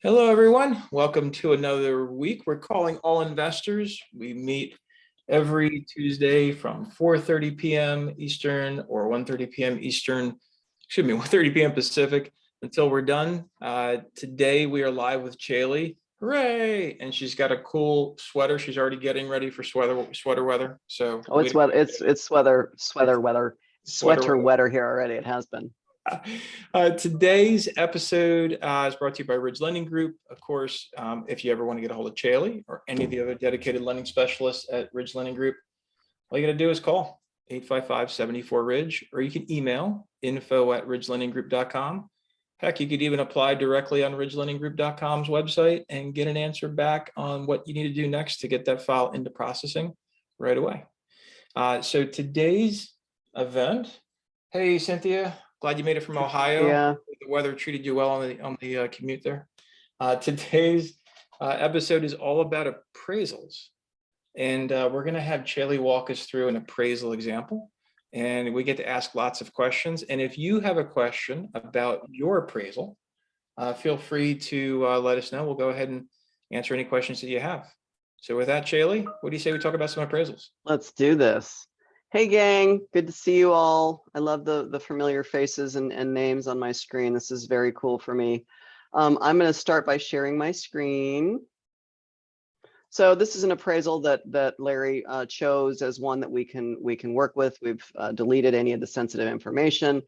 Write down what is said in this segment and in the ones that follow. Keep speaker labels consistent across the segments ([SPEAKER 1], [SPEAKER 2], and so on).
[SPEAKER 1] Hello, everyone. Welcome to another week. We're calling all investors. We meet every Tuesday from 4:30 p.m. Eastern or 1:30 p.m. Eastern, 1:30 p.m. Pacific until we're done. Today we are live with Caeli. Hooray! And she's got a cool sweater. She's already getting ready for sweater weather. So
[SPEAKER 2] it's weather. It's sweater weather here already. It has been.
[SPEAKER 1] Today's episode is brought to you by Ridge Lending Group. Of course, if you ever want to get a hold of Caeli or any of the other dedicated lending specialists at Ridge Lending Group, all you got to do is call 855-74-RIDGE, or you can email info@ridgelendinggroup.com. Heck, you could even apply directly on ridgelendinggroup.com's website and get an answer back on what you need to do next to get that file into processing right away. So today's event, hey, Cynthia. Glad you made it from Ohio.
[SPEAKER 2] Yeah.
[SPEAKER 1] The weather treated you well on the commute there. Today's episode is all about appraisals. And we're going to have Caeli walk us through an appraisal example. And we get to ask lots of questions. And if you have a question about your appraisal, feel free to let us know. We'll go ahead and answer any questions that you have. So with that, Caeli, what do you say we talk about some appraisals?
[SPEAKER 2] Let's do this. Hey gang, good to see you all. I love the familiar faces and names on my screen. This is very cool for me. I'm going to start by sharing my screen. So this is an appraisal that Larry chose as one that we can work with. We've deleted any of the sensitive information.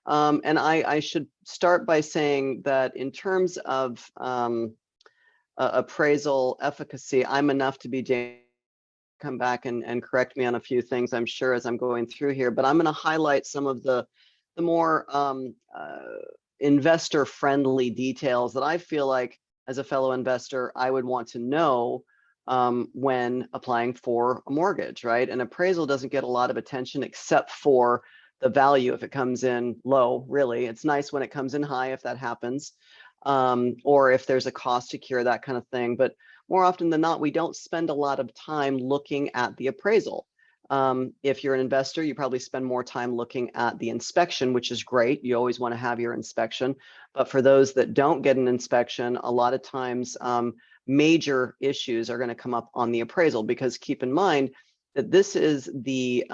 [SPEAKER 2] And I should start by saying that in terms of appraisal efficacy, I'm enough to be come back and correct me on a few things, I'm sure, as I'm going through here, but I'm going to highlight some of the more investor friendly details that I feel like as a fellow investor I would want to know when applying for a mortgage, right? An appraisal doesn't get a lot of attention except for the value if it comes in low. Really, it's nice when it comes in high if that happens, or if there's a cost to cure, that kind of thing. But more often than not, we don't spend a lot of time looking at the appraisal. If you're an investor, you probably spend more time looking at the inspection, which is great. You always want to have your inspection. But for those that don't get an inspection, a lot of times major issues are going to come up on the appraisal, because keep in mind that this is the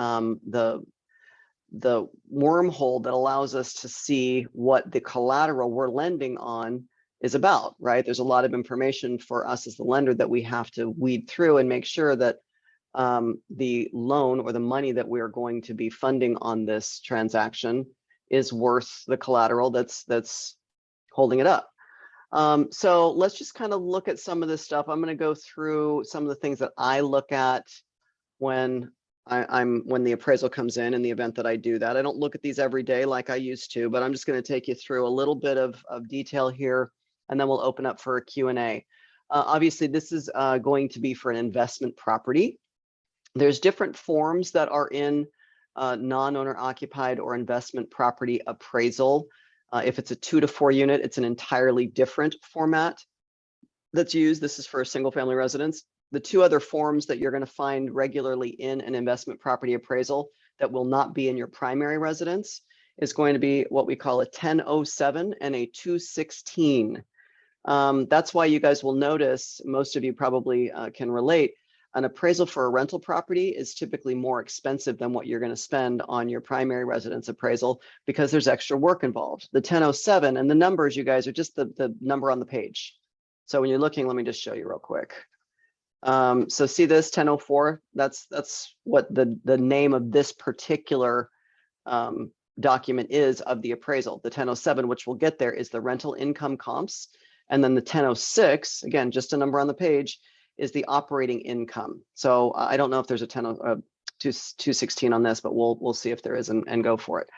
[SPEAKER 2] wormhole that allows us to see what the collateral we're lending on is about, right? There's a lot of information for us as the lender that we have to weed through and make sure that the loan or the money that we are going to be funding on this transaction is worth the collateral that's holding it up. So let's just kind of look at some of this stuff. I'm going to go through some of the things that I look at when when the appraisal comes in the event that I do that. I don't look at these every day like I used to, but I'm just going to take you through a little bit of detail here, and then we'll open up for a Q&A. Obviously, this is going to be for an investment property. There's different forms that are in non-owner occupied or investment property appraisal. If it's a 2 to 4 unit, it's an entirely different format that's used. This is for a single family residence. The two other forms that you're going to find regularly in an investment property appraisal that will not be in your primary residence is going to be what we call a 1007 and a 216. That's why you guys will notice, most of you probably can relate, an appraisal for a rental property is typically more expensive than what you're going to spend on your primary residence appraisal, because there's extra work involved. The 1007 and the numbers, you guys, are just the number on the page. So when you're looking, let me just show you real quick. So see this 1004, that's what the name of this particular document is of the appraisal. The 1007, which we'll get there, is the rental income comps. And then the 1006, again, just a number on the page, is the operating income. So I don't know if there's a 216 on this, but we'll see if there is and go for it.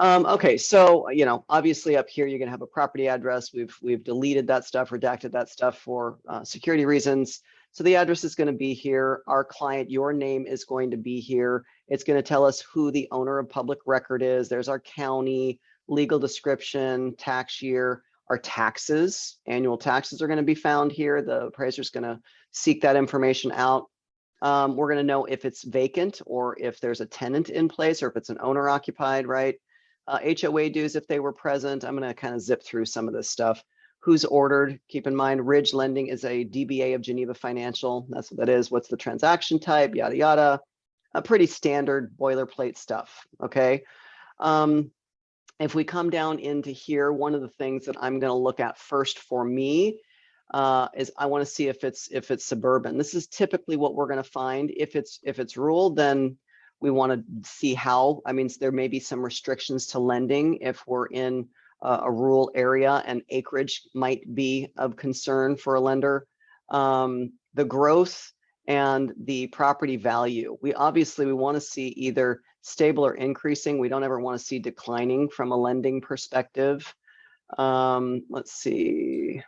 [SPEAKER 2] Okay, so obviously up here you're gonna have a property address. We've deleted that stuff, redacted that stuff for security reasons. So the address is going to be here. Our client, your name is going to be here. It's going to tell us who the owner of public record is. There's our county, legal description, tax year. Our taxes, annual taxes, are going to be found here. The appraiser is going to seek that information out. We're going to know if it's vacant or if there's a tenant in place, or if it's an owner occupied, right? HOA dues if they were present. I'm going to kind of zip through some of this stuff. who's ordered. Keep in mind, Ridge Lending is a DBA of Geneva Financial. That's what that is. What's the transaction type? Yada, yada. A pretty standard boilerplate stuff, okay? If we come down into here, one of the things that I'm going to look at first for me is I want to see if it's suburban. This is typically what we're going to find. If it's rural, then we want to see how. I mean, there may be some restrictions to lending if we're in a rural area, and acreage might be of concern for a lender. The growth and the property value. We obviously want to see either stable or increasing. We don't ever want to see declining from a lending perspective. Let's see.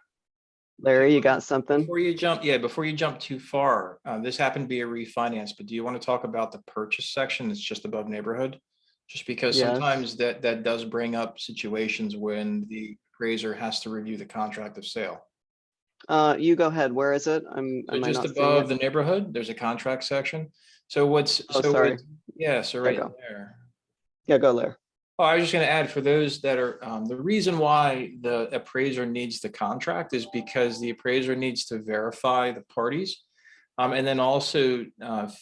[SPEAKER 2] Larry, you got something?
[SPEAKER 1] Before you jump too far, this happened to be a refinance, but do you want to talk about the purchase section that's just above neighborhood? Just because
[SPEAKER 2] Yes.
[SPEAKER 1] sometimes that does bring up situations when the appraiser has to review the contract of sale.
[SPEAKER 2] You go ahead. Where is it?
[SPEAKER 1] So
[SPEAKER 2] Am I
[SPEAKER 1] just
[SPEAKER 2] not seeing
[SPEAKER 1] above
[SPEAKER 2] it?
[SPEAKER 1] the neighborhood, there's a contract section. So
[SPEAKER 2] Sorry.
[SPEAKER 1] So right
[SPEAKER 2] go.
[SPEAKER 1] there.
[SPEAKER 2] Yeah, go Larry.
[SPEAKER 1] Oh, I was just going to add for those that are, the reason why the appraiser needs the contract is because the appraiser needs to verify the parties, and then also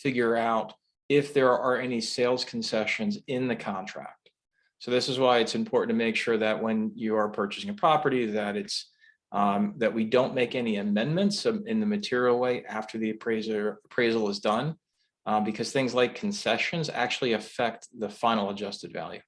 [SPEAKER 1] figure out if there are any sales concessions in the contract. So this is why it's important to make sure that when you are purchasing a property, that it's that we don't make any amendments in the material way after the appraisal is done, because things like concessions actually affect the final adjusted value.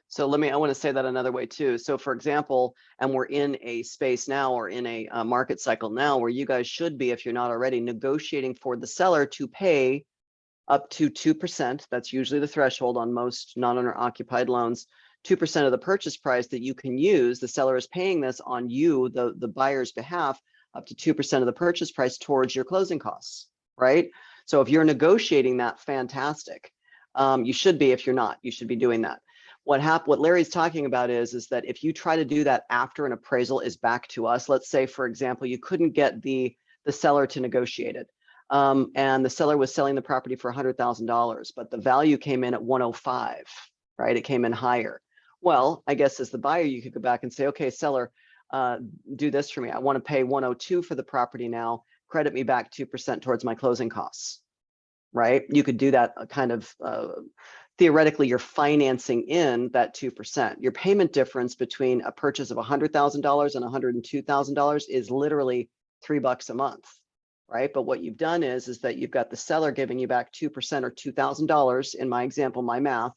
[SPEAKER 2] So I want to say that another way too. So for example, and we're in a space now or in a market cycle now where you guys should be, if you're not already, negotiating for the seller to pay up to 2%. That's usually the threshold on most non-owner occupied loans. 2% of the purchase price that you can use. The seller is paying this on you, the buyer's behalf, up to 2% of the purchase price towards your closing costs, right? So if you're negotiating that, fantastic. You should be. If you're not, you should be doing that. What Larry's talking about is that if you try to do that after an appraisal is back to us, let's say, for example, you couldn't get the seller to negotiate it, and the seller was selling the property for $100,000, but the value came in at 105, right? It came in higher. Well, I guess as the buyer, you could go back and say, okay, seller, do this for me. I want to pay 102 for the property now. Credit me back 2% towards my closing costs, right? You could do that kind of theoretically, you're financing in that 2%. Your payment difference between a purchase of $100,000 and $102,000 is literally $3 a month, right? But what you've done is that you've got the seller giving you back 2% or $2,000 in my example, my math,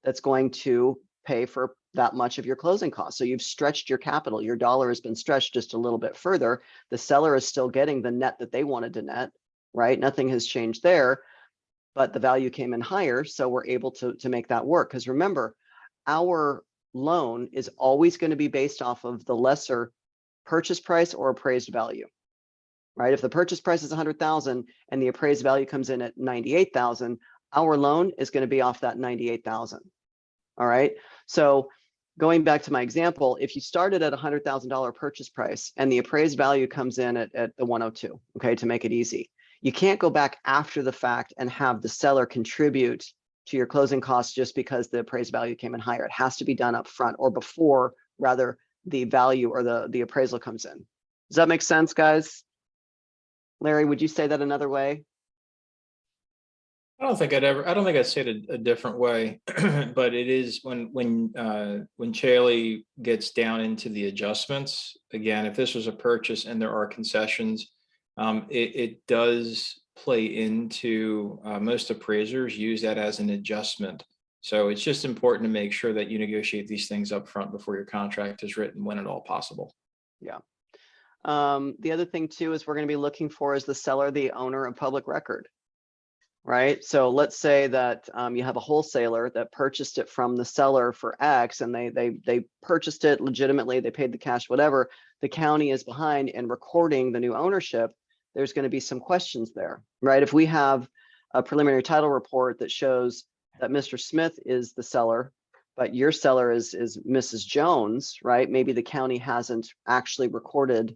[SPEAKER 2] that's going to pay for that much of your closing costs. So you've stretched your capital. Your dollar has been stretched just a little bit further. The seller is still getting the net that they wanted to net, right? Nothing has changed there. But the value came in higher, so we're able to make that work. Because remember, our loan is always going to be based off of the lesser purchase price or appraised value, right? If the purchase price is 100,000 and the appraised value comes in at 98,000, our loan is going to be off that 98,000. All right. So going back to my example, if you started at $100,000 purchase price and the appraised value comes in at the 102, okay, to make it easy. You can't go back after the fact and have the seller contribute to your closing costs just because the appraised value came in higher. It has to be done up front or before, rather, the value or the appraisal comes in. Does that make sense, guys? Larry, would you say that another way?
[SPEAKER 1] I don't think I'd say it a different way, but it is when Caeli gets down into the adjustments, again, if this was a purchase and there are concessions, it does play into, most appraisers use that as an adjustment. So it's just important to make sure that you negotiate these things up front before your contract is written when at all possible.
[SPEAKER 2] Yeah. The other thing too is we're going to be looking for is the seller the owner of public record, right? So let's say that you have a wholesaler that purchased it from the seller for X, and they purchased it legitimately, they paid the cash, whatever. The county is behind in recording the new ownership. There's going to be some questions there, right? If we have a preliminary title report that shows that Mr. Smith is the seller, but your seller is Mrs. Jones, right? Maybe the county hasn't actually recorded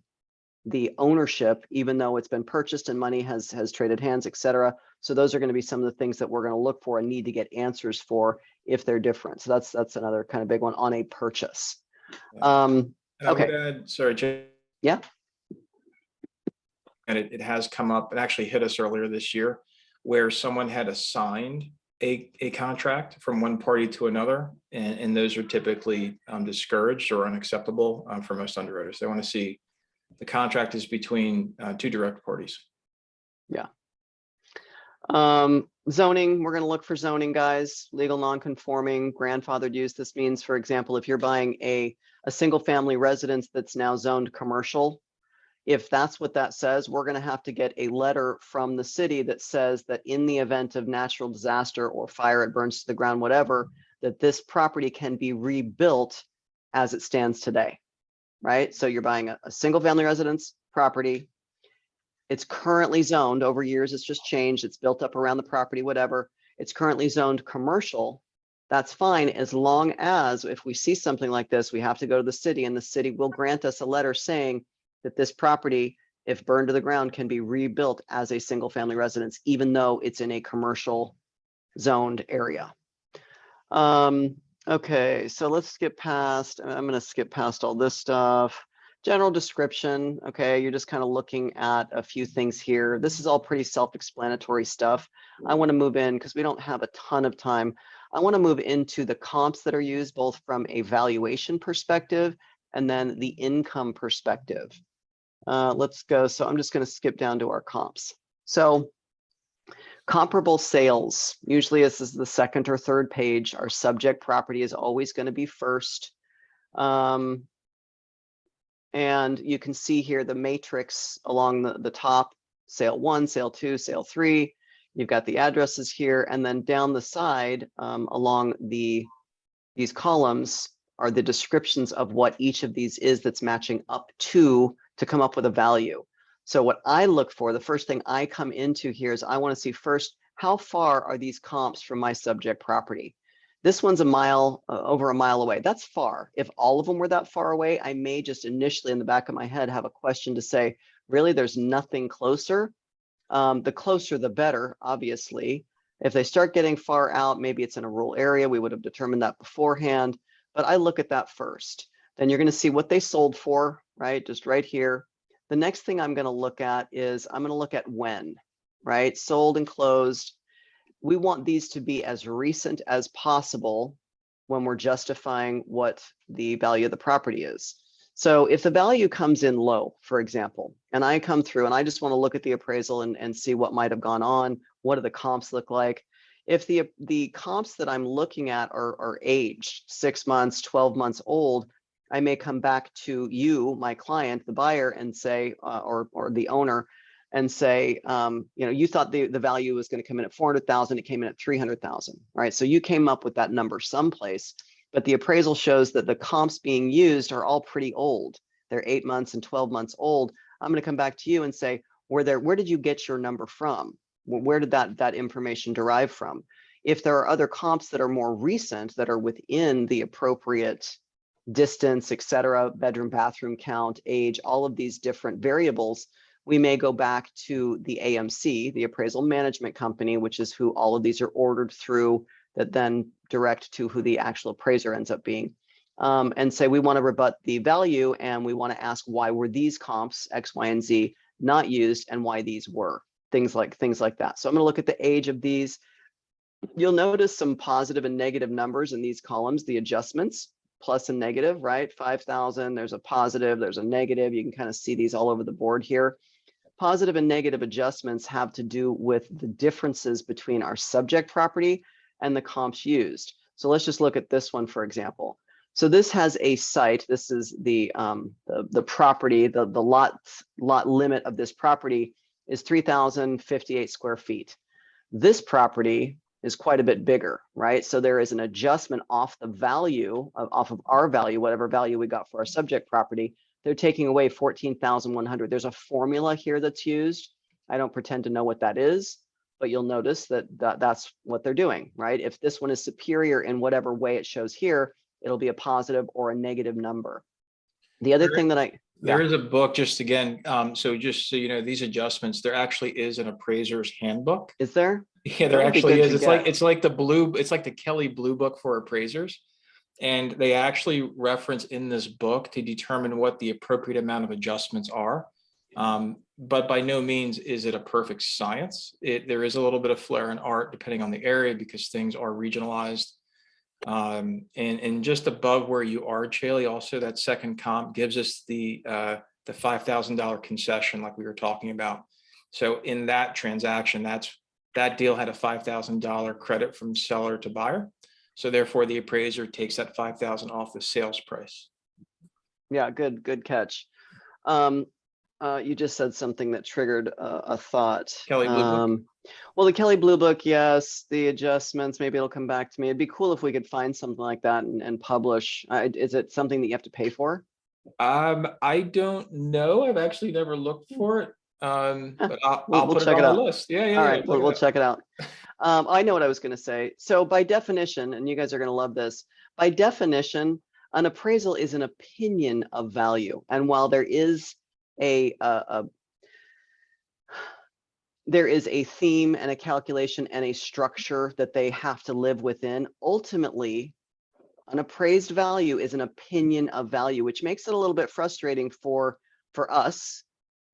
[SPEAKER 2] the ownership, even though it's been purchased and money has traded hands, et cetera. So those are going to be some of the things that we're going to look for and need to get answers for if they're different. So that's another kind of big one on a purchase.
[SPEAKER 1] And I would
[SPEAKER 2] Okay.
[SPEAKER 1] add, sorry, Jay,
[SPEAKER 2] Yeah.
[SPEAKER 1] and it has come up, it actually hit us earlier this year, where someone had assigned a contract from one party to another, and those are typically discouraged or unacceptable for most underwriters. They want to see the contract is between two direct parties.
[SPEAKER 2] Yeah. Zoning, we're going to look for zoning, guys. Legal non-conforming, grandfathered use. This means, for example, if you're buying a single family residence that's now zoned commercial, if that's what that says, we're going to have to get a letter from the city that says that in the event of natural disaster or fire, it burns to the ground, whatever, that this property can be rebuilt as it stands today, right? So you're buying a single family residence property. It's currently zoned over years. It's just changed. It's built up around the property, whatever. It's currently zoned commercial. That's fine, as long as if we see something like this, we have to go to the city, and the city will grant us a letter saying that this property, if burned to the ground, can be rebuilt as a single family residence, even though it's in a commercial zoned area. Okay, so let's skip past, I'm going to skip past all this stuff. General description. Okay, you're just kind of looking at a few things here. This is all pretty self-explanatory stuff. I want to move in because we don't have a ton of time. I want to move into the comps that are used both from a valuation perspective and then the income perspective. Let's go. So I'm just going to skip down to our comps. So comparable sales, usually this is the second or third page. Our subject property is always going to be first. And you can see here the matrix along the top, sale 1, sale 2, sale 3. You've got the addresses here, and then down the side along these columns are the descriptions of what each of these is that's matching up to come up with a value. So what I look for, the first thing I come into here is I want to see first, how far are these comps from my subject property? This one's a mile, over a mile away. That's far. If all of them were that far away, I may just initially in the back of my head have a question to say, really, there's nothing closer? The closer, the better, obviously. If they start getting far out, maybe it's in a rural area. We would have determined that beforehand, but I look at that first. Then you're going to see what they sold for, right? Just right here. The next thing I'm going to look at is I'm going to look at when, right? Sold and closed. We want these to be as recent as possible when we're justifying what the value of the property is. So if the value comes in low, for example, and I come through and I just want to look at the appraisal and see what might have gone on, what do the comps look like? If the comps that I'm looking at are aged, 6 months, 12 months old, I may come back to you, my client, the buyer, and say, or the owner, and say, you thought the value was going to come in at 400,000, it came in at 300,000, right? So you came up with that number someplace, but the appraisal shows that the comps being used are all pretty old. They're 8 months and 12 months old. I'm going to come back to you and say, where did you get your number from? Where did that information derive from? If there are other comps that are more recent, that are within the appropriate distance, et cetera, bedroom, bathroom count, age, all of these different variables, we may go back to the AMC, the appraisal management company, which is who all of these are ordered through, that then direct to who the actual appraiser ends up being, and say we want to rebut the value, and we want to ask why were these comps X, Y, and Z not used, and why these were, things like that. So I'm going to look at the age of these. You'll notice some positive and negative numbers in these columns, the adjustments, plus and negative, right? 5,000, there's a positive, there's a negative. You can kind of see these all over the board here. Positive and negative adjustments have to do with the differences between our subject property and the comps used. So let's just look at this one, for example. So this has a site. This is the property, the lot limit of this property is 3,058 square feet. This property is quite a bit bigger, right? So there is an adjustment off the value, off of our value, whatever value we got for our subject property. They're taking away 14,100. There's a formula here that's used. I don't pretend to know what that is, but you'll notice that's what they're doing, right? If this one is superior in whatever way it shows here, it'll be a positive or a negative number. The other thing that
[SPEAKER 1] there is a book, just again, so just so you know, these adjustments, there actually is an appraiser's handbook.
[SPEAKER 2] Is there?
[SPEAKER 1] Yeah, there actually is. It's like the Caeli Blue Book for appraisers. And they actually reference in this book to determine what the appropriate amount of adjustments are. But by no means is it a perfect science. There is a little bit of flair and art depending on the area because things are regionalized. And just above where you are, Caeli, also that second comp gives us the $5,000 concession like we were talking about. So in that transaction, that deal had a $5,000 credit from seller to buyer. So therefore the appraiser takes that $5,000 off the sales price.
[SPEAKER 2] Yeah, good catch. You just said something that triggered a thought.
[SPEAKER 1] Caeli Blue Book?
[SPEAKER 2] Well, the Caeli Blue Book, yes, the adjustments, maybe it'll come back to me. It'd be cool if we could find something like that and publish. Is it something that you have to pay for?
[SPEAKER 1] I don't know. I've actually never looked for it. But I'll
[SPEAKER 2] We'll
[SPEAKER 1] put it
[SPEAKER 2] check
[SPEAKER 1] on
[SPEAKER 2] it
[SPEAKER 1] the
[SPEAKER 2] out.
[SPEAKER 1] list. Yeah,
[SPEAKER 2] All right, we'll check it out. I know what I was going to say. So by definition, and you guys are going to love this, by definition, an appraisal is an opinion of value. And while there is there is a theme and a calculation and a structure that they have to live within, ultimately, an appraised value is an opinion of value, which makes it a little bit frustrating for us,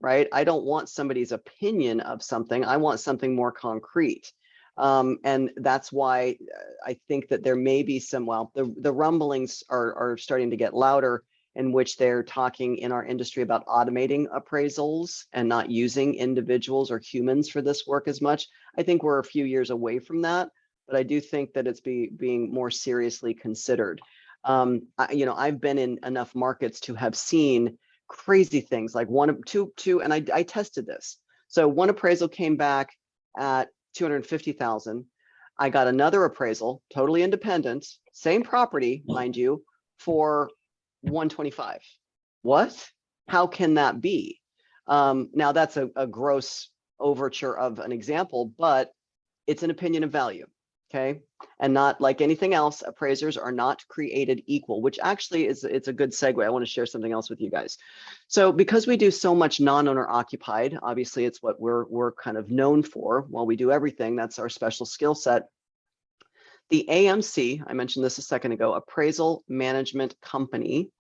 [SPEAKER 2] right? I don't want somebody's opinion of something. I want something more concrete. And that's why I think that there may be some, well, the rumblings are starting to get louder, in which they're talking in our industry about automating appraisals and not using individuals or humans for this work as much. I think we're a few years away from that, but I do think that it's being more seriously considered. I've been in enough markets to have seen crazy things like two, and I tested this. So one appraisal came back at 250,000. I got another appraisal, totally independent, same property, mind you, for 125. What? How can that be? Now that's a gross overture of an example, but it's an opinion of value. Okay. And not like anything else, appraisers are not created equal, which actually it's a good segue. I want to share something else with you guys. So because we do so much non-owner occupied, obviously it's what we're kind of known for. While we do everything, that's our special skill set. The AMC, I mentioned this a second ago, Appraisal Management Company,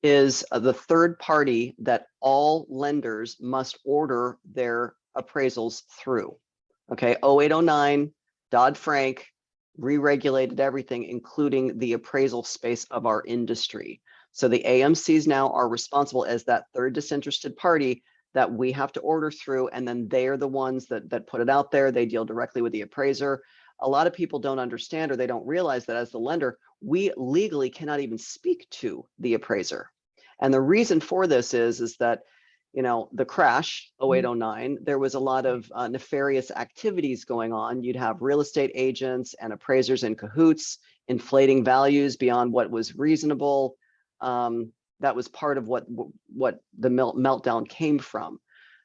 [SPEAKER 2] is the third party that all lenders must order their appraisals through. Okay, 0809, Dodd-Frank re-regulated everything, including the appraisal space of our industry. So the AMCs now are responsible as that third disinterested party that we have to order through, and then they are the ones that put it out there. They deal directly with the appraiser. A lot of people don't understand, or they don't realize that as the lender, we legally cannot even speak to the appraiser. And the reason for this is that, the crash, 0809, there was a lot of nefarious activities going on. You'd have real estate agents and appraisers in cahoots, inflating values beyond what was reasonable. That was part of what the meltdown came from,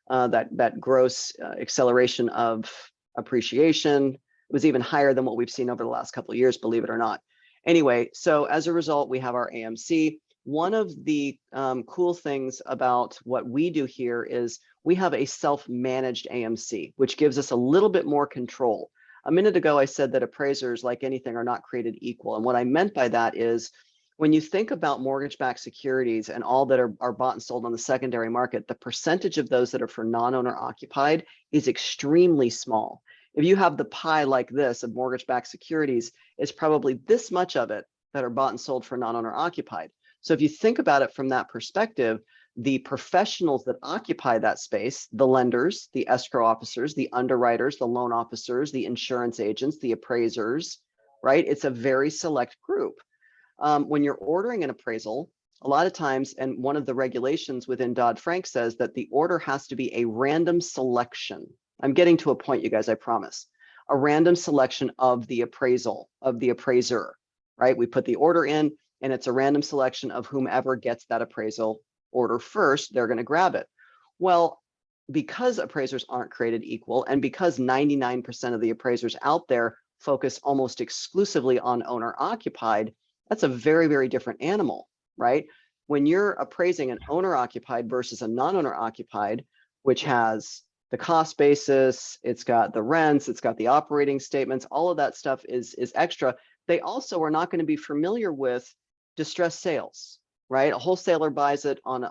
[SPEAKER 2] that gross acceleration of appreciation. It was even higher than what we've seen over the last couple of years, believe it or not. Anyway, so as a result, we have our AMC. One of the cool things about what we do here is we have a self-managed AMC, which gives us a little bit more control. A minute ago, I said that appraisers, like anything, are not created equal. And what I meant by that is when you think about mortgage-backed securities and all that are bought and sold on the secondary market, the percentage of those that are for non-owner occupied is extremely small. If you have the pie like this of mortgage-backed securities, it's probably this much of it that are bought and sold for non-owner occupied. So if you think about it from that perspective, the professionals that occupy that space, the lenders, the escrow officers, the underwriters, the loan officers, the insurance agents, the appraisers, right? It's a very select group. When you're ordering an appraisal, a lot of times, and one of the regulations within Dodd-Frank says that the order has to be a random selection. I'm getting to a point, you guys, I promise. A random selection of the appraisal, of the appraiser, right? We put the order in, and it's a random selection of whomever gets that appraisal order first, they're going to grab it. Well, because appraisers aren't created equal, and because 99% of the appraisers out there focus almost exclusively on owner occupied, that's a very, very different animal, right? When you're appraising an owner occupied versus a non-owner occupied, which has the cost basis, it's got the rents, it's got the operating statements, all of that stuff is extra, They also are not going to be familiar with distressed sales, right? A wholesaler buys it on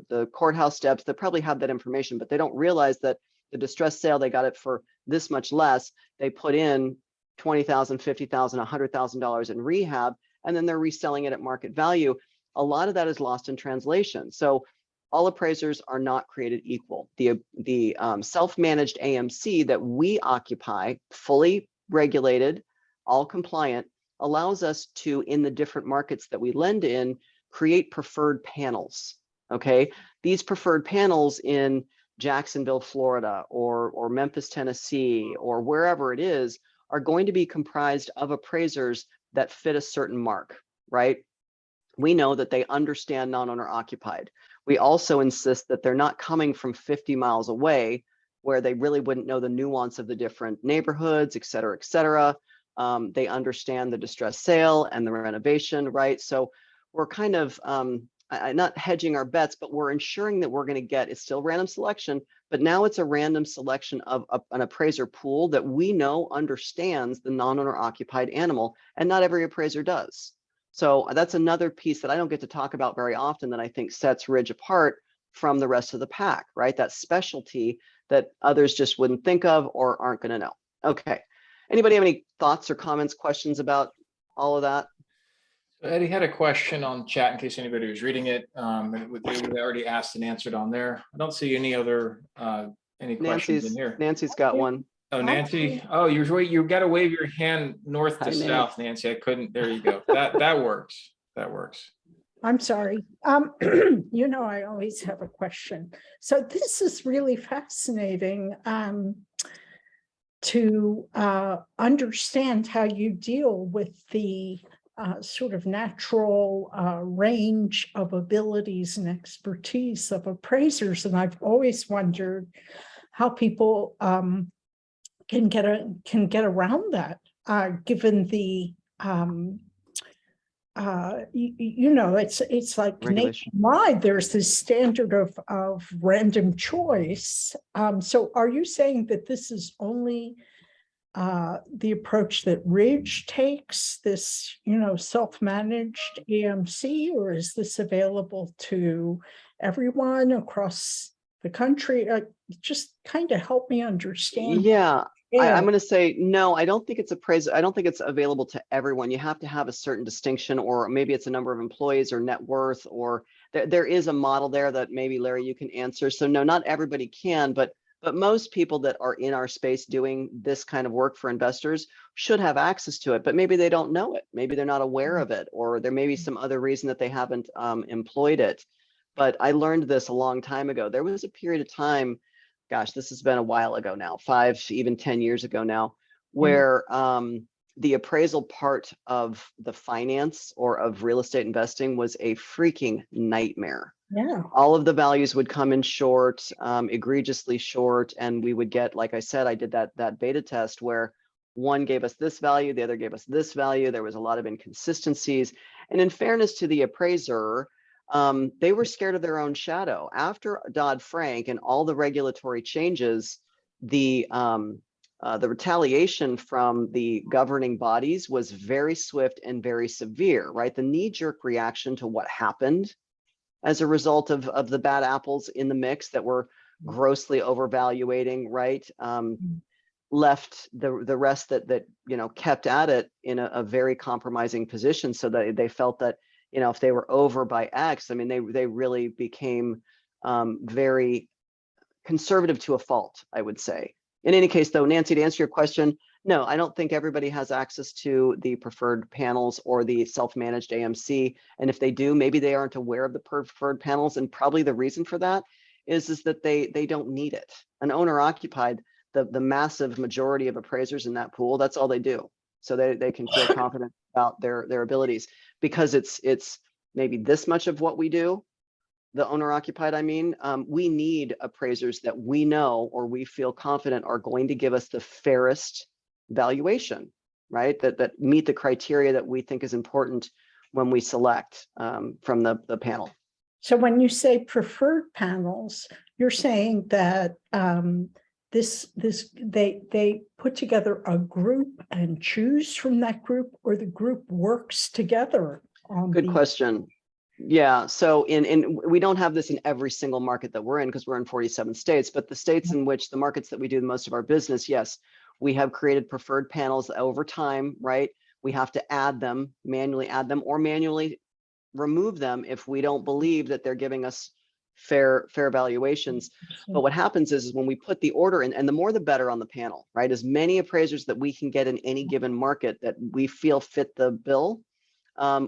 [SPEAKER 2] the courthouse steps. They probably have that information, but they don't realize that the distressed sale, they got it for this much less. They put in $20,000, $50,000, $100,000 in rehab, and then they're reselling it at market value. A lot of that is lost in translation. So all appraisers are not created equal. The self-managed AMC that we occupy, fully regulated, all compliant, allows us to, in the different markets that we lend in, create preferred panels. Okay, these preferred panels in Jacksonville, Florida, or Memphis, Tennessee, or wherever it is, are going to be comprised of appraisers that fit a certain mark, right? We know that they understand non-owner occupied. We also insist that they're not coming from 50 miles away where they really wouldn't know the nuance of the different neighborhoods, et cetera, et cetera. They understand the distressed sale and the renovation, right? So we're kind of not hedging our bets, but we're ensuring that we're going to get, it's still random selection, but now it's a random selection of an appraiser pool that we know understands the non-owner occupied animal, and not every appraiser does. So that's another piece that I don't get to talk about very often that I think sets Ridge apart from the rest of the pack, right? That specialty that others just wouldn't think of or aren't going to know. Okay. Anybody have any thoughts or comments, questions about all of that?
[SPEAKER 1] Eddie had a question on chat in case anybody was reading it. We already asked and answered on there. I don't see any other any questions in here.
[SPEAKER 2] Nancy's got one.
[SPEAKER 1] Oh, Nancy. Oh, you got to wave your hand north to south, Nancy. I couldn't. There you go. That works. That works.
[SPEAKER 3] I'm sorry. I always have a question. So this is really fascinating to understand how you deal with the sort of natural range of abilities and expertise of appraisers. And I've always wondered how people can get around that, given the it's like
[SPEAKER 2] regulation.
[SPEAKER 3] Nationwide, there's this standard of random choice. So are you saying that this is only the approach that Ridge takes, this, self-managed AMC, or is this available to everyone across the country? Just kind of help me understand.
[SPEAKER 2] Yeah. I'm going to say, no, I don't think it's appraisal. I don't think it's available to everyone. You have to have a certain distinction, or maybe it's a number of employees or net worth, or there is a model there that maybe, Larry, you can answer. So no, not everybody can, but most people that are in our space doing this kind of work for investors should have access to it, but maybe they don't know it. Maybe they're not aware of it, or there may be some other reason that they haven't employed it. But I learned this a long time ago. There was a period of time, gosh, this has been a while ago now, 5, even 10 years ago now, where the appraisal part of the finance or of real estate investing was a freaking nightmare.
[SPEAKER 3] Yeah.
[SPEAKER 2] All of the values would come in short, egregiously short, and we would get, like I said, I did that beta test where one gave us this value, the other gave us this value. There was a lot of inconsistencies. And in fairness to the appraiser, they were scared of their own shadow. After Dodd-Frank and all the regulatory changes, the retaliation from the governing bodies was very swift and very severe, right? The knee-jerk reaction to what happened as a result of the bad apples in the mix that were grossly overvaluating, right? Left the rest that kept at it in a very compromising position, so that they felt that if they were over by X, I mean, they really became very conservative to a fault, I would say. In any case, though, Nancy, to answer your question, no, I don't think everybody has access to the preferred panels or the self-managed AMC. And if they do, maybe they aren't aware of the preferred panels. And probably the reason for that is that they don't need it. An owner occupied, the massive majority of appraisers in that pool, that's all they do. So they can feel confident about their abilities, because it's maybe this much of what we do. The owner occupied, we need appraisers that we know or we feel confident are going to give us the fairest valuation, right? That meet the criteria that we think is important when we select from the panel.
[SPEAKER 3] So when you say preferred panels, you're saying that they put together a group and choose from that group, or the group works together on
[SPEAKER 2] Good
[SPEAKER 3] the.
[SPEAKER 2] question. Yeah, so we don't have this in every single market that we're in because we're in 47 states, but the states in which the markets that we do most of our business, yes, we have created preferred panels over time, right? We have to manually add them, or manually remove them if we don't believe that they're giving us fair valuations. But what happens is when we put the order in, and the more the better on the panel, right? As many appraisers that we can get in any given market that we feel fit the bill,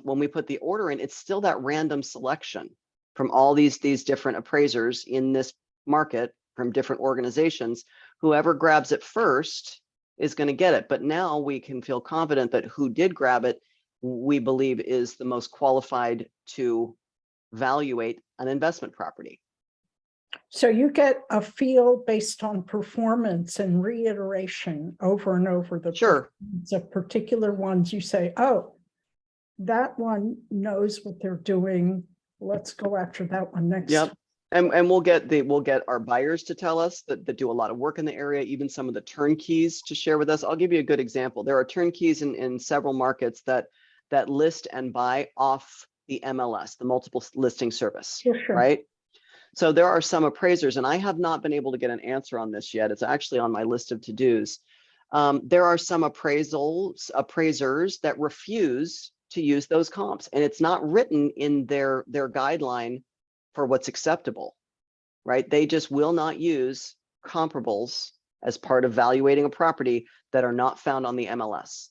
[SPEAKER 2] when we put the order in, it's still that random selection from all these different appraisers in this market from different organizations. Whoever grabs it first is going to get it. But now we can feel confident that who did grab it, we believe is the most qualified to evaluate an investment property.
[SPEAKER 3] So you get a feel based on performance and reiteration over and over the
[SPEAKER 2] Sure.
[SPEAKER 3] performance of particular ones. You say, oh, that one knows what they're doing. Let's go after that one next.
[SPEAKER 2] Yep. And we'll get our buyers to tell us that do a lot of work in the area, even some of the turnkeys to share with us. I'll give you a good example. There are turnkeys in several markets that list and buy off the MLS, the multiple listing service,
[SPEAKER 3] Sure.
[SPEAKER 2] right? So there are some appraisers, and I have not been able to get an answer on this yet. It's actually on my list of to-dos. There are some appraisers that refuse to use those comps, and it's not written in their guideline for what's acceptable, right? They just will not use comparables as part of valuating a property that are not found on the MLS.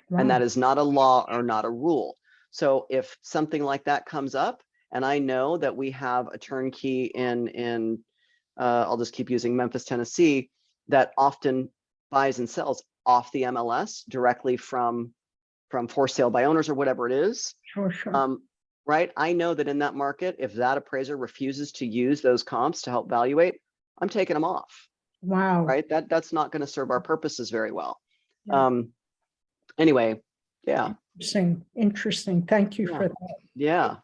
[SPEAKER 3] Wow.
[SPEAKER 2] And that is not a law or not a rule. So if something like that comes up, and I know that we have a turnkey in I'll just keep using Memphis, Tennessee, that often buys and sells off the MLS directly from for sale by owners or whatever it is.
[SPEAKER 3] Sure.
[SPEAKER 2] Right? I know that in that market, if that appraiser refuses to use those comps to help valuate, I'm taking them off.
[SPEAKER 3] Wow.
[SPEAKER 2] Right? That's not going to serve our purposes very well.
[SPEAKER 3] Yeah.
[SPEAKER 2] Anyway, yeah.
[SPEAKER 3] Interesting. Thank you for that.
[SPEAKER 2] Yeah.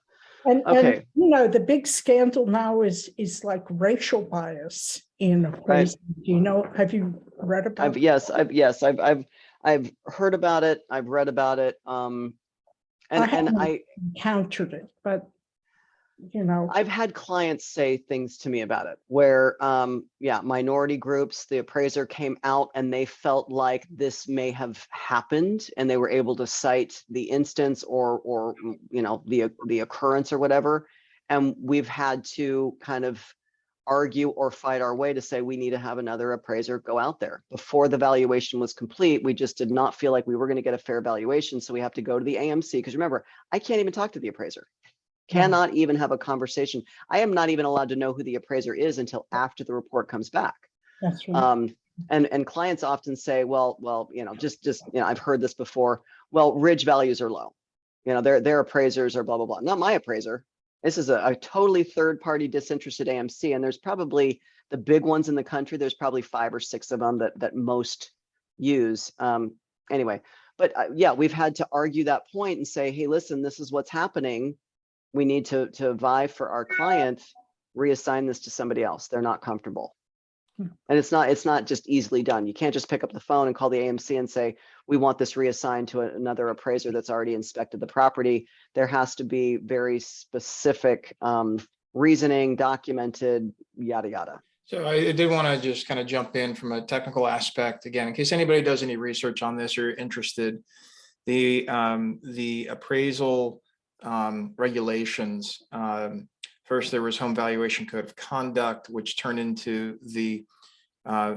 [SPEAKER 3] And,
[SPEAKER 2] okay.
[SPEAKER 3] and you know, the big scandal now is like racial bias in appraisal.
[SPEAKER 2] Right.
[SPEAKER 3] Do you know? Have you read about?
[SPEAKER 2] I've heard about it. I've read about it. I
[SPEAKER 3] encountered it, but you know,
[SPEAKER 2] I've had clients say things to me about it where, minority groups, the appraiser came out and they felt like this may have happened, and they were able to cite the instance or the occurrence or whatever. And we've had to kind of argue or fight our way to say we need to have another appraiser go out there. Before the valuation was complete, we just did not feel like we were going to get a fair valuation. So we have to go to the AMC, because remember, I can't even talk to the appraiser. Cannot even have a conversation. I am not even allowed to know who the appraiser is until after the report comes back.
[SPEAKER 3] That's right.
[SPEAKER 2] And clients often say, well, I've heard this before. Well, Ridge values are low. Their appraisers are blah, blah, blah. Not my appraiser. This is a totally third-party disinterested AMC. And there's probably the big ones in the country. There's probably 5 or 6 of them that most use. Anyway, but we've had to argue that point and say, hey, listen, this is what's happening. We need to vie for our client, reassign this to somebody else. They're not comfortable. And it's not just easily done. You can't just pick up the phone and call the AMC and say, we want this reassigned to another appraiser that's already inspected the property. There has to be very specific reasoning, documented, yada, yada.
[SPEAKER 1] So I did want to just kind of jump in from a technical aspect again, in case anybody does any research on this or interested. The appraisal regulations. First, there was Home Valuation Code of Conduct, which turned into the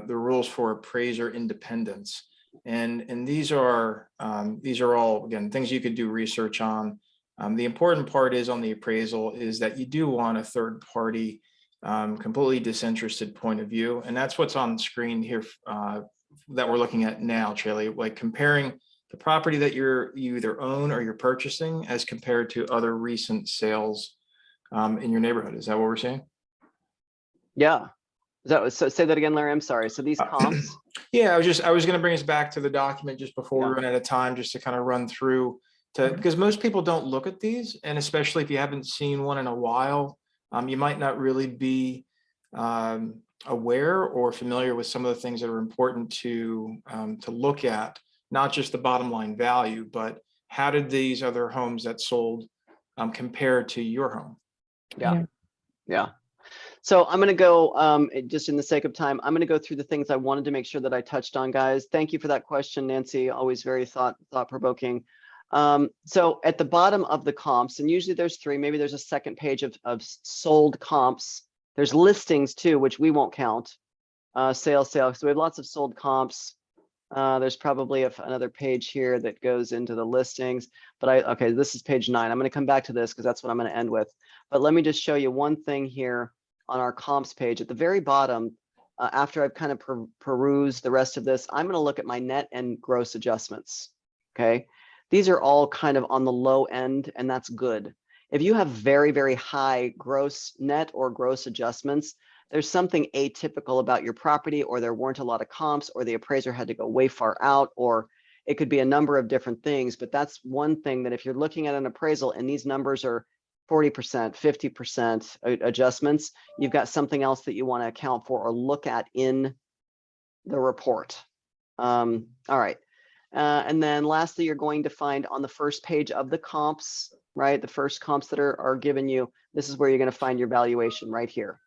[SPEAKER 1] rules for appraiser independence, and these are all, again, things you could do research on. The important part is on the appraisal is that you do want a third party, completely disinterested point of view, and that's what's on screen here that we're looking at now, Caeli, like comparing the property that you either own or you're purchasing as compared to other recent sales in your neighborhood. Is that what we're seeing?
[SPEAKER 2] Yeah. So say that again, Larry. I'm sorry. So these comps.
[SPEAKER 1] Yeah, I was going to bring us back to the document just before we run out of time, just to kind of run through because most people don't look at these, and especially if you haven't seen one in a while, you might not really be aware or familiar with some of the things that are important to look at, not just the bottom line value, but how did these other homes that sold compare to your home?
[SPEAKER 2] Yeah. So I'm going to go, just in the sake of time, I'm going to go through the things I wanted to make sure that I touched on, guys. Thank you for that question, Nancy. Always very thought-provoking. So at the bottom of the comps, and usually there's three, maybe there's a second page of sold comps. There's listings too, which we won't count. Sales. So we have lots of sold comps. There's probably another page here that goes into the listings, but okay, this is page 9. I'm going to come back to this because that's what I'm going to end with. But let me just show you one thing here on our comps page at the very bottom. After I've kind of perused the rest of this, I'm going to look at my net and gross adjustments. Okay, these are all kind of on the low end, and that's good. If you have very, very high gross net or gross adjustments, there's something atypical about your property, or there weren't a lot of comps, or the appraiser had to go way far out, or it could be a number of different things. But that's one thing that if you're looking at an appraisal and these numbers are 40%, 50% adjustments, you've got something else that you want to account for or look at in the report. All right. And then lastly, you're going to find on the first page of the comps, right? The first comps that are given you, this is where you're going to find your valuation right here.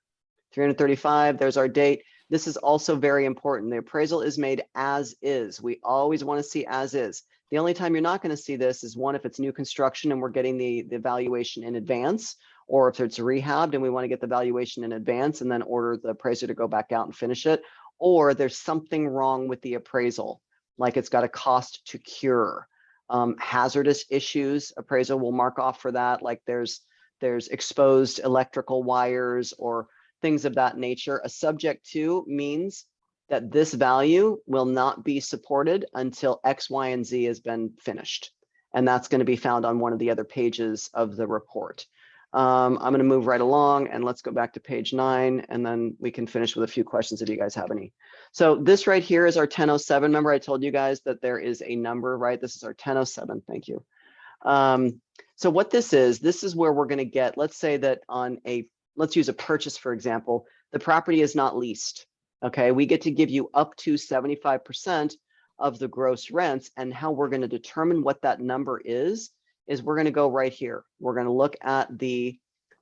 [SPEAKER 2] 335, there's our date. This is also very important. The appraisal is made as is. We always want to see as is. The only time you're not going to see this is one, if it's new construction and we're getting the valuation in advance, or if it's rehabbed and we want to get the valuation in advance and then order the appraiser to go back out and finish it, or there's something wrong with the appraisal, like it's got a cost to cure. Hazardous issues, appraisal will mark off for that, like there's exposed electrical wires or things of that nature. A subject to means that this value will not be supported until X, Y, and Z has been finished. And that's going to be found on one of the other pages of the report. I'm going to move right along and let's go back to page 9 and then we can finish with a few questions if you guys have any. So this right here is our 1007. Remember I told you guys that there is a number, right? This is our 1007. Thank you. So what this is where we're going to get, let's say that on let's use a purchase, for example, the property is not leased. Okay, we get to give you up to 75% of the gross rents, and how we're going to determine what that number is we're going to go right here. We're going to look at the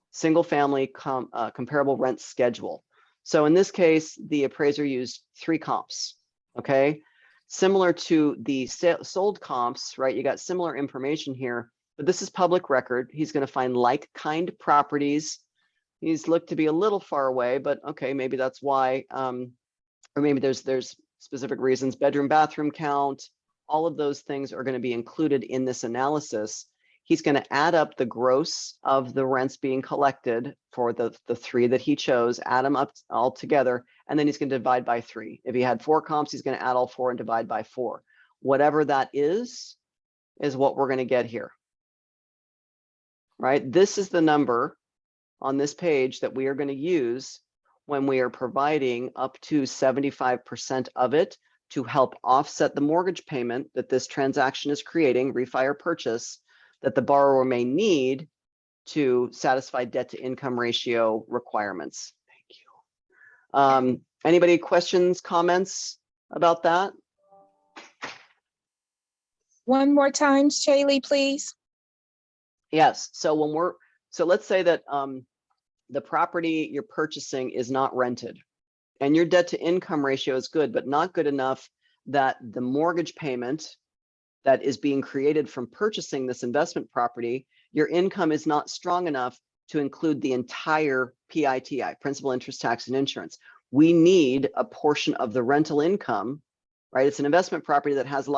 [SPEAKER 2] single family comparable rent schedule. So in this case, the appraiser used 3 comps. Okay, similar to the sold comps, right? You got similar information here, but this is public record. He's going to find like kind properties. He's looked to be a little far away, but okay, maybe that's why, or maybe there's specific reasons. Bedroom, bathroom count, all of those things are going to be included in this analysis. He's going to add up the gross of the rents being collected for the 3 that he chose, add them up all together, and then he's going to divide by 3. If he had 4 comps, he's going to add all 4 and divide by 4. Whatever that is what we're going to get here, right? This is the number on this page that we are going to use when we are providing up to 75% of it to help offset the mortgage payment that this transaction is creating, refi or purchase, that the borrower may need to satisfy debt to income ratio requirements. Thank you. Anybody questions, comments about that?
[SPEAKER 4] One more time, Caeli, please.
[SPEAKER 2] Yes. So let's say that the property you're purchasing is not rented and your debt to income ratio is good, but not good enough that the mortgage payment that is being created from purchasing this investment property, your income is not strong enough to include the entire PITI, principal, interest, tax, and insurance. We need a portion of the rental income, right? It's an investment property that has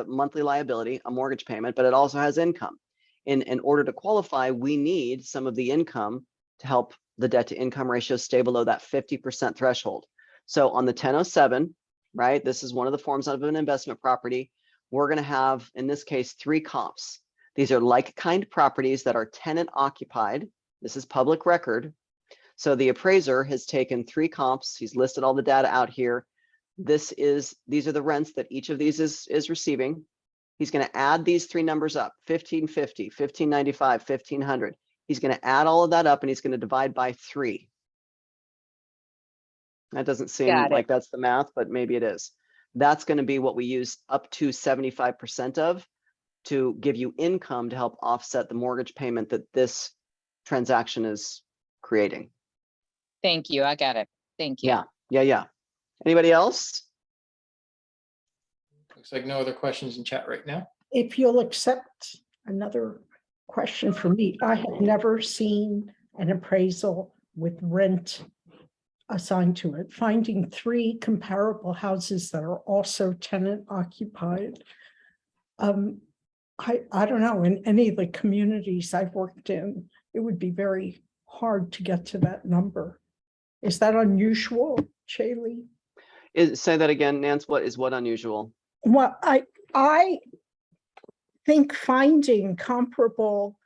[SPEAKER 2] monthly liability, a mortgage payment, but it also has income. In order to qualify, we need some of the income to help the debt to income ratio stay below that 50% threshold. So on the 1007, right, this is one of the forms of an investment property. We're going to have, in this case, 3 comps. These are like kind properties that are tenant occupied. This is public record. So the appraiser has taken 3 comps. He's listed all the data out here. These are the rents that each of these is receiving. He's going to add these 3 numbers up, 1550, 1595, 1500. He's going to add all of that up and he's going to divide by 3. That doesn't seem
[SPEAKER 4] Got it.
[SPEAKER 2] like that's the math, but maybe it is. That's going to be what we use up to 75% of to give you income to help offset the mortgage payment that this transaction is creating.
[SPEAKER 4] Thank you. I got it. Thank you.
[SPEAKER 2] Yeah. Anybody else?
[SPEAKER 1] Looks like no other questions in chat right now.
[SPEAKER 3] If you'll accept another question from me, I have never seen an appraisal with rent assigned to it. Finding 3 comparable houses that are also tenant occupied. I don't know, in any of the communities I've worked in, it would be very hard to get to that number. Is that unusual, Caeli?
[SPEAKER 2] Say that again, Nance. What unusual?
[SPEAKER 3] Well, I think finding comparable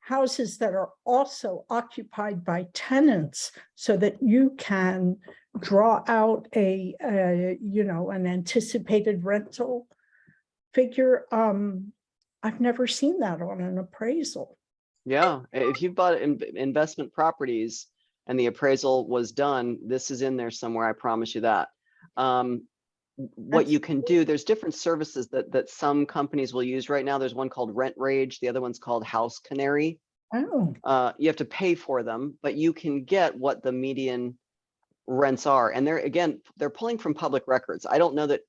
[SPEAKER 3] houses that are also occupied by tenants so that you can draw out an anticipated rental figure. I've never seen that on an appraisal.
[SPEAKER 2] Yeah, if you've bought investment properties and the appraisal was done, this is in there somewhere. I promise you that. What you can do, there's different services that some companies will use right now. There's one called Rent Rage. The other one's called House Canary.
[SPEAKER 3] Oh,
[SPEAKER 2] You have to pay for them, but you can get what the median rents are. And they're pulling from public records. I don't know that,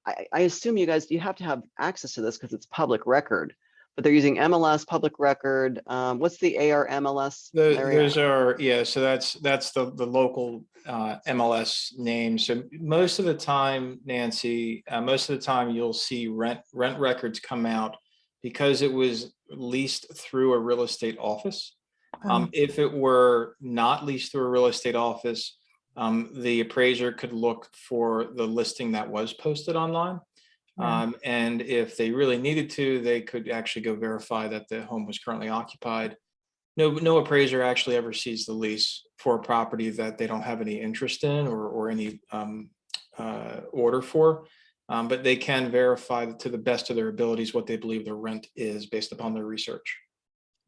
[SPEAKER 2] I assume you have to have access to this because it's public record, but they're using MLS, public record. What's the ARMLS?
[SPEAKER 1] Those are, yeah, so that's the local MLS name. So most of the time, Nancy, you'll see rent records come out because it was leased through a real estate office. If it were not leased through a real estate office, the appraiser could look for the listing that was posted online. And if they really needed to, they could actually go verify that the home was currently occupied. No appraiser actually ever sees the lease for a property that they don't have any interest in or any order for. But they can verify to the best of their abilities what they believe the rent is based upon their research.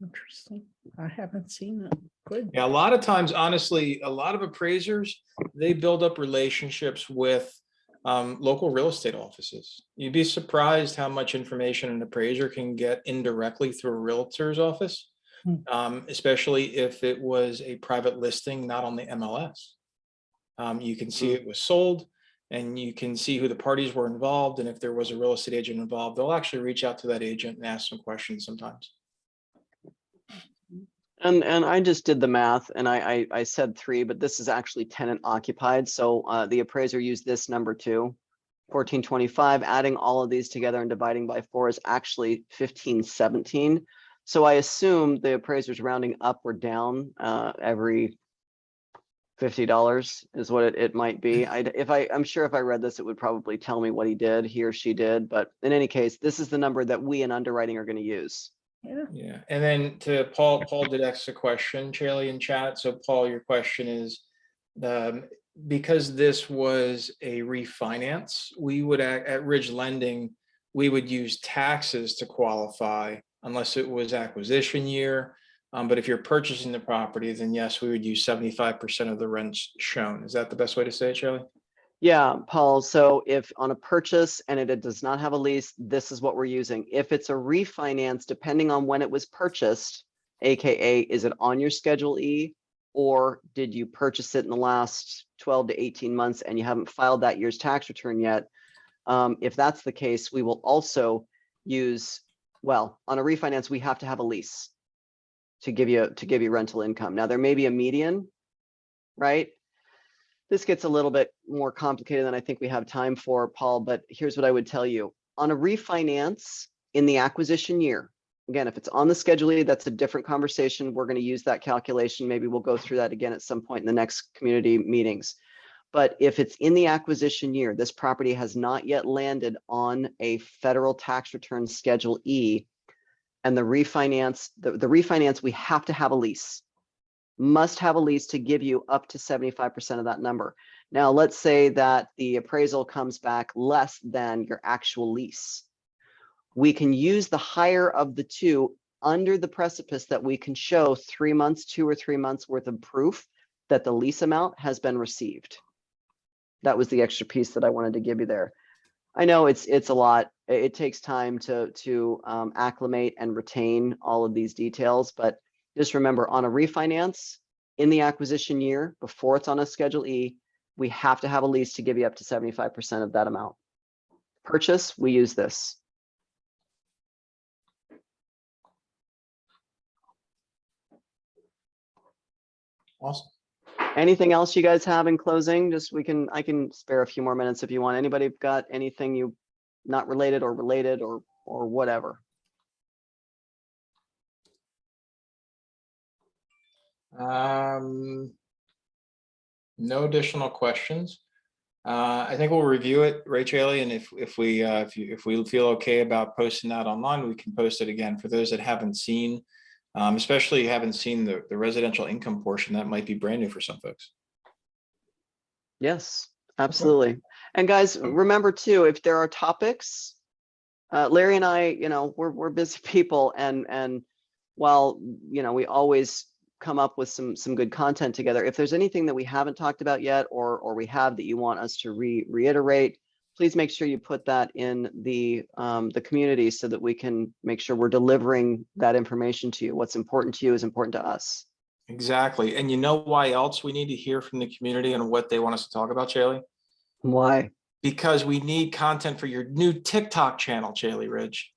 [SPEAKER 3] interesting. I haven't seen it. Good.
[SPEAKER 1] Yeah, a lot of times, honestly, a lot of appraisers, they build up relationships with local real estate offices. You'd be surprised how much information an appraiser can get indirectly through a realtor's office, especially if it was a private listing, not on the MLS. You can see it was sold, and you can see who the parties were involved. And if there was a real estate agent involved, they'll actually reach out to that agent and ask some questions sometimes.
[SPEAKER 2] And I just did the math and I said 3, but this is actually tenant occupied. So the appraiser used this number too, 1425. Adding all of these together and dividing by 4 is actually 1517. So I assume the appraiser's rounding up or down every $50 is what it might be. I'm sure if I read this, it would probably tell me what he or she did. But in any case, this is the number that we in underwriting are going to use.
[SPEAKER 1] Yeah. And then to Paul did ask a question, Caeli, in chat. So Paul, your question is, because this was a refinance, we would at Ridge Lending, we would use taxes to qualify unless it was acquisition year. But if you're purchasing the property, then yes, we would use 75% of the rents shown. Is that the best way to say it, Caeli?
[SPEAKER 2] Yeah, Paul. So if on a purchase and it does not have a lease, this is what we're using. If it's a refinance, depending on when it was purchased, AKA, is it on your Schedule E, or did you purchase it in the last 12 to 18 months and you haven't filed that year's tax return yet? If that's the case, we will also use, well, on a refinance, we have to have a lease to give you rental income. Now there may be a median, right? This gets a little bit more complicated than I think we have time for, Paul, but here's what I would tell you. On a refinance in the acquisition year, again, if it's on the Schedule E, that's a different conversation. We're going to use that calculation. Maybe we'll go through that again at some point in the next community meetings. But if it's in the acquisition year, this property has not yet landed on a federal tax return Schedule E, and the refinance, we have to have a lease. Must have a lease to give you up to 75% of that number. Now, let's say that the appraisal comes back less than your actual lease. We can use the higher of the two under the precipice that we can show 2 or 3 months worth of proof that the lease amount has been received. that was the extra piece that I wanted to give you there. I know it's a lot. It takes time to acclimate and retain all of these details, but just remember, on a refinance in the acquisition year, before it's on a Schedule E, we have to have a lease to give you up to 75% of that amount. Purchase, we use this.
[SPEAKER 1] Awesome.
[SPEAKER 2] Anything else you guys have in closing? Just I can spare a few more minutes if you want. Anybody got anything you not related or whatever?
[SPEAKER 1] No additional questions. I think we'll review it, right, Caeli? And if we feel okay about posting that online, we can post it again. For those that haven't seen, especially haven't seen the residential income portion, that might be brand new for some folks.
[SPEAKER 2] Yes, absolutely. And guys, remember too, if there are topics, Larry and I, we're busy people, and while we always come up with some good content together, if there's anything that we haven't talked about yet, or we have that you want us to reiterate, please make sure you put that in the community so that we can make sure we're delivering that information to you. What's important to you is important to us.
[SPEAKER 1] Exactly. And you know why else we need to hear from the community and what they want us to talk about, Caeli?
[SPEAKER 2] Why?
[SPEAKER 1] Because we need content for your new TikTok channel, Caeli Ridge.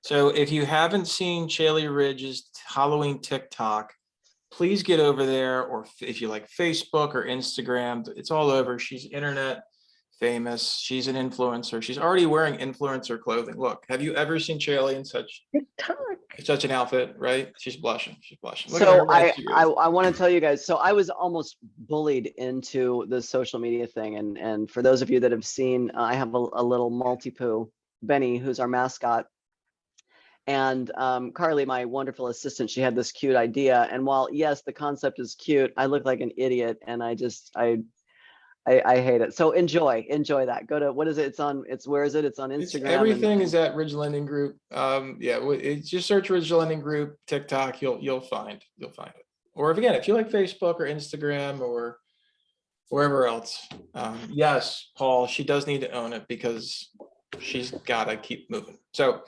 [SPEAKER 1] So if you haven't seen Caeli Ridge's Halloween TikTok, please get over there, or if you like Facebook or Instagram, it's all over. She's internet famous. She's an influencer. She's already wearing influencer clothing. Look, have you ever seen Caeli in such an outfit? Right? She's blushing. She's blushing. Look
[SPEAKER 2] So
[SPEAKER 1] at her.
[SPEAKER 2] I want to tell you guys, so I was almost bullied into the social media thing. And for those of you that have seen, I have a little Maltipoo, Benny, who's our mascot. And Carly, my wonderful assistant, she had this cute idea. And while, yes, the concept is cute, I look like an idiot. And I hate it. So enjoy that. Go to, what is it? Where is it? It's on Instagram.
[SPEAKER 1] Everything is at Ridge Lending Group. Just search Ridge Lending Group, TikTok, you'll find it. Or if you like Facebook or Instagram or wherever else. Yes, Paul, she does need to own it because she's gotta keep moving. So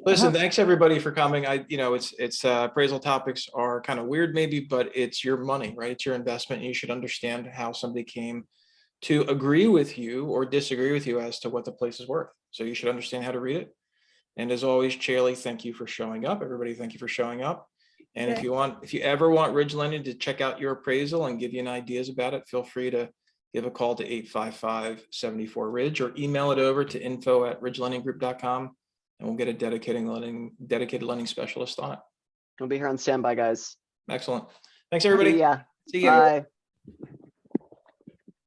[SPEAKER 1] listen, thanks everybody for coming. It's appraisal topics are kind of weird maybe, but it's your money, right? It's your investment. You should understand how somebody came to agree with you or disagree with you as to what the place is worth. So you should understand how to read it. And as always, Caeli, thank you for showing up. Everybody, thank you for showing up. And if you ever want Ridge Lending to check out your appraisal and give you an ideas about it, feel free to give a call to 855-74-RIDGE or email it over to info@ridgelendinggroup.com, and we'll get a dedicated lending specialist on it.
[SPEAKER 2] We'll be here on standby, guys.
[SPEAKER 1] Excellent. Thanks, everybody.
[SPEAKER 2] Yeah.
[SPEAKER 1] See you.
[SPEAKER 2] Bye.